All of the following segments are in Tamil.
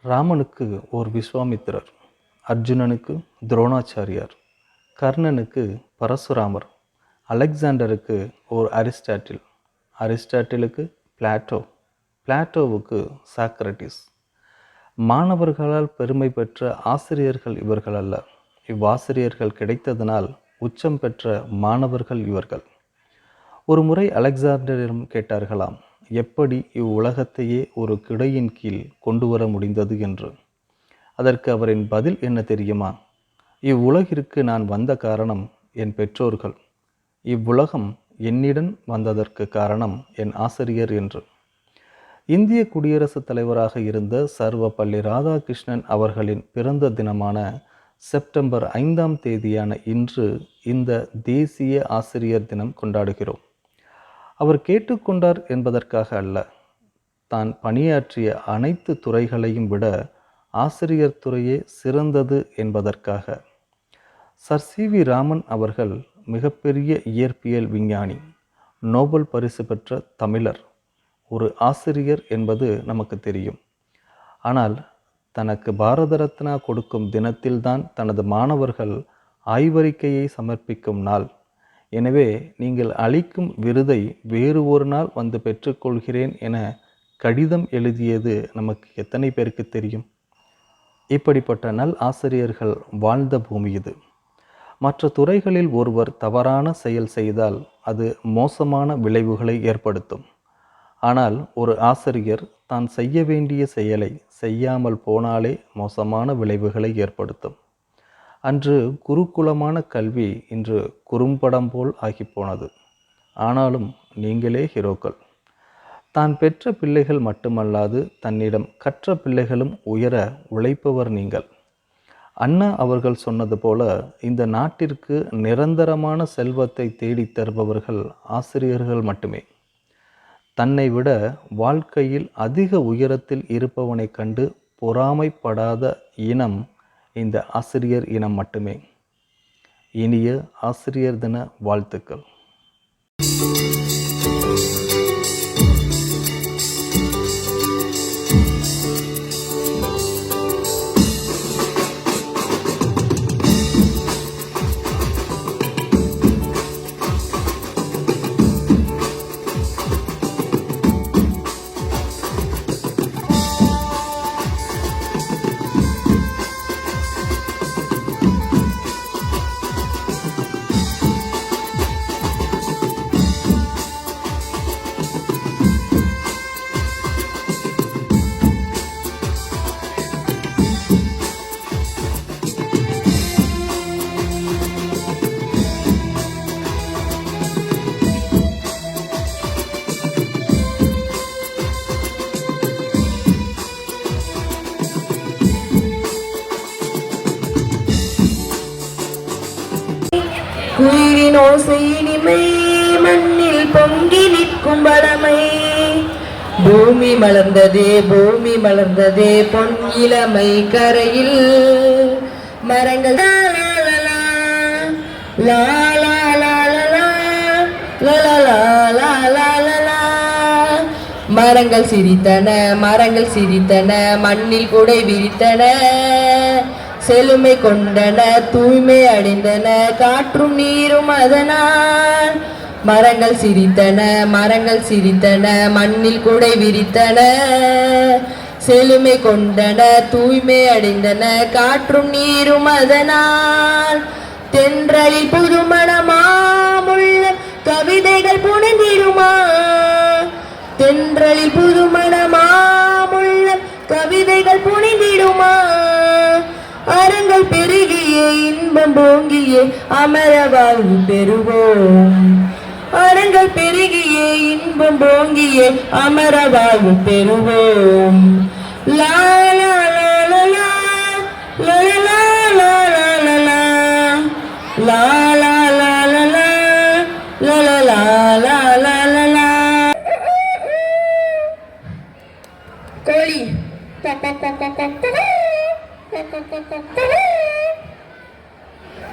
ராமனுக்கு ஓர் விஸ்வாமித்திரர், அர்ஜுனனுக்கு துரோணாச்சாரியார், கர்ணனுக்கு பரசுராமர், அலெக்சாண்டருக்கு ஓர் அரிஸ்டாட்டில், அரிஸ்டாட்டிலுக்கு பிளாட்டோ, பிளாட்டோவுக்கு சாக்ரட்டிஸ். மாணவர்களால் பெருமை பெற்ற ஆசிரியர்கள் இவர்கள் அல்ல. இவ்வாசிரியர்கள் கிடைத்ததனால் உச்சம் பெற்ற மாணவர்கள் இவர்கள். ஒரு முறை அலெக்சாண்டரிடம் கேட்டார்களாம், எப்படி இவ்வுலகத்தையே ஒரு கிடையின் கீழ் கொண்டு வர முடிந்தது என்று. அதற்கு அவரின் பதில் என்ன தெரியுமா? இவ்வுலகிற்கு நான் வந்த காரணம் என் பெற்றோர்கள், இவ்வுலகம் என்னிடம் வந்ததற்கு காரணம் என் ஆசிரியர் என்று. இந்திய குடியரசுத் தலைவராக இருந்த சர்வப்பள்ளி ராதாகிருஷ்ணன் அவர்களின் பிறந்த தினமான செப்டம்பர் 5ஆம் தேதியான இன்று இந்த தேசிய ஆசிரியர் தினம் கொண்டாடுகிறோம். அவர் கேட்டுக்கொண்டார் என்பதற்காக அல்ல, தான் பணியாற்றிய அனைத்து துறைகளையும் விட ஆசிரியர் துறையே சிறந்தது என்பதற்காக. Sir CV. ராமன் அவர்கள் மிகப்பெரிய இயற்பியல் விஞ்ஞானி, நோபல் பரிசு பெற்ற தமிழர், ஒரு ஆசிரியர் என்பது நமக்கு தெரியும். ஆனால் தனக்கு பாரத ரத்னா கொடுக்கும் தினத்தில்தான் தனது மாணவர்கள் ஆய்வறிக்கையை சமர்ப்பிக்கும் நாள். எனவே நீங்கள் அளிக்கும் விருதை வேறு ஒரு நாள் வந்து பெற்றுக்கொள்கிறேன் என கடிதம் எழுதியது நமக்கு எத்தனை பேருக்கு தெரியும்? இப்படிப்பட்ட நல் ஆசிரியர்கள் வாழ்ந்த பூமி இது. மற்ற துறைகளில் ஒருவர் தவறான செயல் செய்தால் அது மோசமான விளைவுகளை ஏற்படுத்தும். ஆனால் ஒரு ஆசிரியர் தான் செய்ய வேண்டிய செயலை செய்யாமல் போனாலே மோசமான விளைவுகளை ஏற்படுத்தும். அன்று குருகுலமான கல்வி இன்று குறும்படம் போல் ஆகிப்போனது. ஆனாலும் நீங்களே ஹீரோக்கள். தான் பெற்ற பிள்ளைகள் மட்டுமல்லாது தன்னிடம் கற்ற பிள்ளைகளும் உயர உழைப்பவர் நீங்கள். அண்ணா அவர்கள் சொன்னது போல இந்த நாட்டிற்கு நிரந்தரமான செல்வத்தை தேடித் தருபவர்கள் ஆசிரியர்கள் மட்டுமே. தன்னை விட வாழ்க்கையில் அதிக உயரத்தில் இருப்பவனை கண்டு பொறாமைப்படாத இனம் இந்த ஆசிரியர் இனம் மட்டுமே. இனிய ஆசிரியர் தின வாழ்த்துக்கள். குயிலின் ஓசை இனிமை, மண்ணில் பொங்கி நிற்கும் வளமை. பூமி மலர்ந்ததே, பூமி மலர்ந்ததே, பொன் இளமை கரையில். மரங்கள் மரங்கள் சிரித்தன, மரங்கள் சிரித்தன, மண்ணில் குடை விரித்தன. செழுமை கொண்டன, தூய்மை அடைந்தன, காற்றும் நீரும் அதனால். மரங்கள் சிரித்தன, மரங்கள் சிரித்தன, மண்ணில் குடை விரித்தன. செழுமை கொண்டன, தூய்மை அடைந்தன, காற்றும் நீரும் அதனால். தென்றலில் புதுமணமாமுள்ள கவிதைகள் புனைந்திடுமா, தென்றலில் புதுமணமாமுள்ள கவிதைகள் புனைந்திடுமா. அறங்கள் பெருகியே இன்பம் போங்கியே அமர வாழ்வு பெறுவோம். அறங்கள் பெருகியே இன்பம் போங்கியே அமர வாழ்வு பெறுவோம். லா லா லா லா லா லா லா லா லா லா லா லா லா லா. கோழி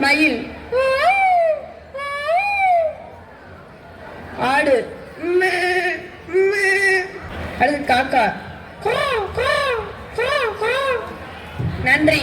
மயில், ஆடு, அடுத்து காக்கா, நன்றி.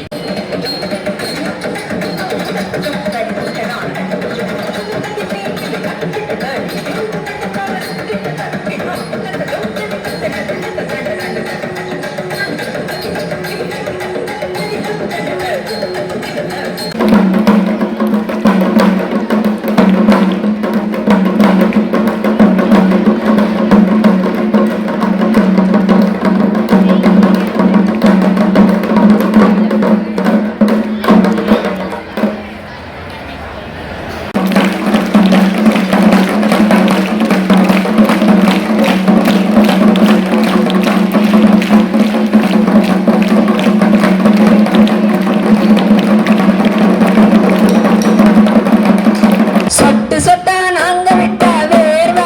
சொட்டு சொட்டா நாங்க விட்ட வேர்வை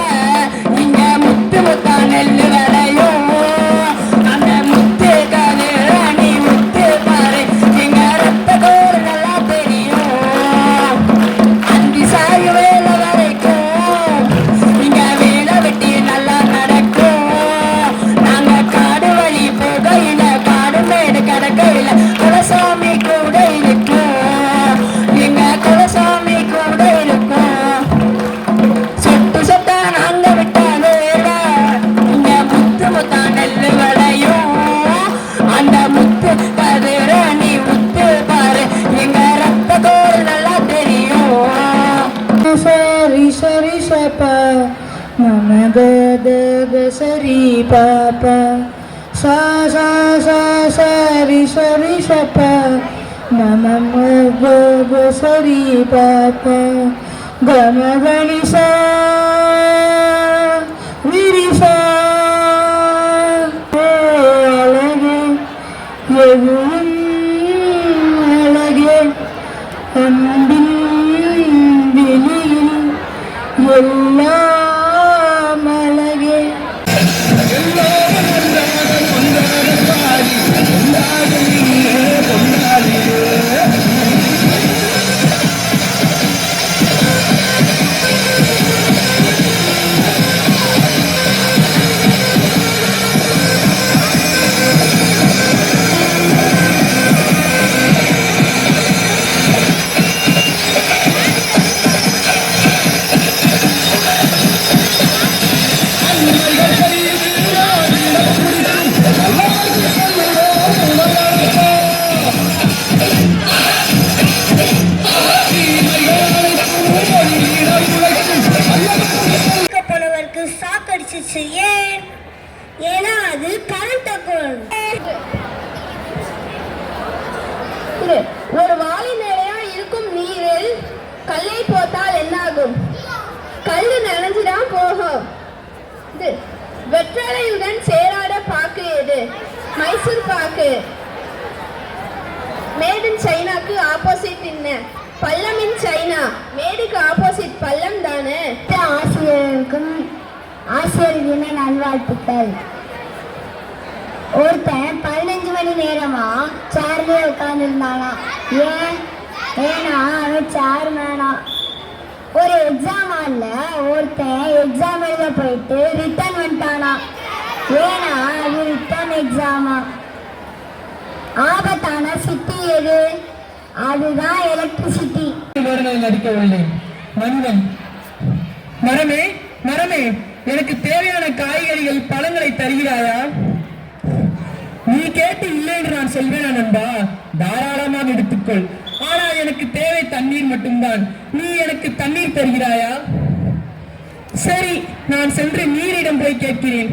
இங்க முத்து முத்தா நெல்லு விளையும். அந்த முத்து கதிர நீ முத்து பாரு எங்க ரத்த கோடு நல்லா தெரியும். அந்தி சாயு வேலை வரைக்கும் இங்க வேலை வெட்டி நல்லா நடக்கும். நாங்க காடு வழி போகையில காடு மேடு கடக்கையில குலசாமி கூட இருக்கும். எங்க குலசாமி கூட இருக்கும். சொட்டு சொட்டா நாங்க விட்ட வேலை இங்க முத்து முத்தா நெல்லு விளையும். அந்த முத்து கதிர நீ முத்து பாரு எங்க ரத்த கோடு நல்லா தெரியும். சரி சரி சப்பா மம கத சரி பாப்பா சா சா சா சரி சரி சப்பா மம கத சரி பாப்பா கம கணி சா விரி சா அழகே எதுவும் அழகே அன்பின் வெளியில் எல்லாம் அழகே. போனவருக்கு சாக்கடிச்சிச்சு. ஏன்னா அது கரண்ட் அக்கௌண்ட். ஒரு வாளி நிறையா இருக்கும் நீரில் கல்லை போட்டால் என்னாகும்? கல்லு நனைஞ்சுதான் போகும். வெற்றலையுடன் சேராத பாக்கு எது? Mysore pak. Made in சைனாக்கு opposite என்ன? பள்ளம் இன் சைனா. மேடுக்கு ஆப்போசிட் பள்ளம் தானே. ஆசிரியருக்கு நல்வாழ்த்துக்கள். ஒருத்தன் 15 மணி நேரமா சேர்லயே உட்கார்ந்து இருந்தானா. ஏன்னா அவன் சேர் வேணாம். ஒரு எக்ஸாம் ஹால்ல ஒருத்தன் எக்ஸாம் எழுத போயிட்டு ரிட்டர்ன் வந்துட்டானா. ஏன்னா அது ரிட்டர்ன் எக்ஸாமா. ஆபத்தான சிட்டி எது? அதுதான் எலக்ட்ரிசிட்டி. நடிக்கவில்லை மனிதன். மரமே மரமே, எனக்கு தேவையான காய்கறிகள் பழங்களை தருகிறாயா? நீ கேட்டு இல்லை என்று நான் சொல்வேன் நண்பா. தாராளமாக எடுத்துக்கொள். ஆனால் எனக்கு தேவை தண்ணீர் மட்டும்தான். நீ எனக்கு தண்ணீர் தருகிறாயா? சரி, நான் சென்று நீரிடம் போய் கேட்கிறேன்.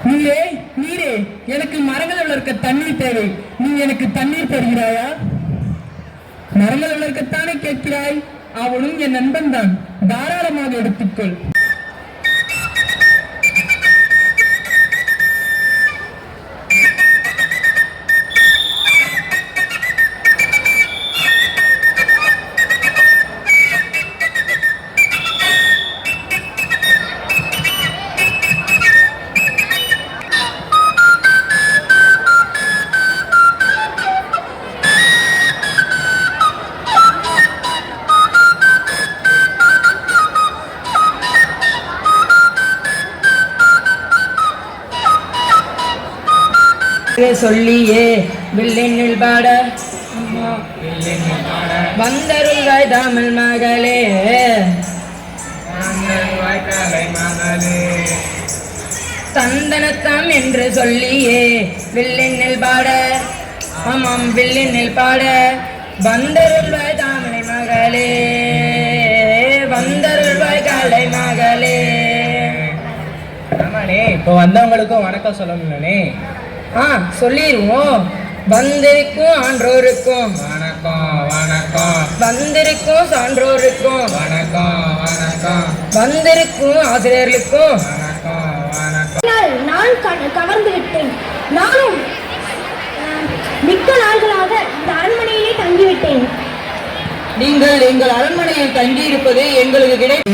நீரே நீரே, எனக்கு மரங்கள் வளர்க்க தண்ணீர் தேவை. நீ எனக்கு தண்ணீர் தருகிறாயா? மரங்கள் வளர்க்கத்தானே கேட்கிறாய்? அவனும் என் நண்பன் தான். தாராளமாக எடுத்துக்கொள். சொல்லியே வில்லினில் பாட வந்தருள்வாய் தமிழ் மகளே தந்தனத்தாம் என்று சொல்லியே வில்லினில் பாட ஆமாம் வில்லினில் பாட வந்தருள்வாய் தாமரை மகளே வந்தருள்வாய் காலை மகளே. ஆமாண்ணே, இப்போ வந்தவங்களுக்கும் வணக்கம் சொல்லணும்லண்ணே. சொல்லிடுவோம். வந்திருக்கும் ஆன்றோருக்கும் வணக்கம் வணக்கம், வந்திருக்கும் சான்றோருக்கும் வணக்கம் வணக்கம், வந்திருக்கும் ஆசிரியர்களுக்கும் வணக்கம் வணக்கம். நான் கவர்ந்து விட்டேன். நானும் மிக்க நாள்களாக இந்த அரண்மனையிலே தங்கிவிட்டேன். நீங்கள் எங்கள் அரண்மனையில் தங்கியிருப்பது எங்களுக்கு கிடைக்கும்